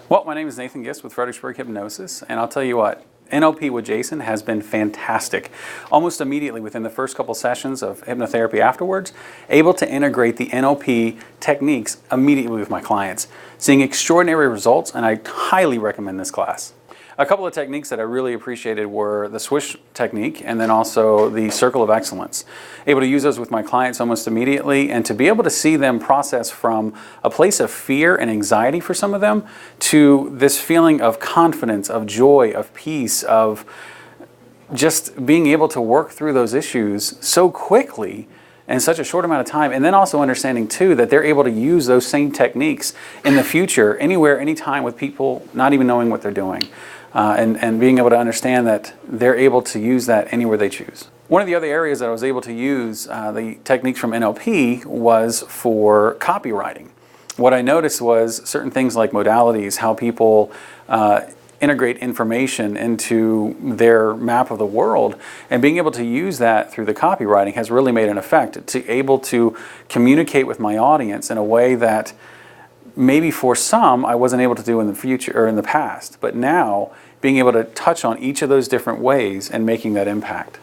Well, my name is Nathan Gist with Fredericksburg Hypnosis, and I'll tell you what, NLP with Jason has been fantastic. Almost immediately within the first couple sessions of hypnotherapy afterwards, able to integrate the NLP techniques immediately with my clients, seeing extraordinary results, and I highly recommend this class. A couple of techniques that I really appreciated were the swish technique and then also the circle of excellence. Able to use those with my clients almost immediately and to be able to see them process from a place of fear and anxiety for some of them to this feeling of confidence, of joy, of peace, of just being able to work through those issues so quickly in such a short amount of time, and then also understanding too that they're able to use those same techniques in the future, anywhere, anytime, with people not even knowing what they're doing. And being able to understand that they're able to use that anywhere they choose. One of the other areas that I was able to use the techniques from NLP was for copywriting. What I noticed was certain things like modalities, how people integrate information into their map of the world, and being able to use that through the copywriting has really made an effect to able to communicate with my audience in a way that maybe for some I wasn't able to do in the future or in the past, but now being able to touch on each of those different ways and making that impact.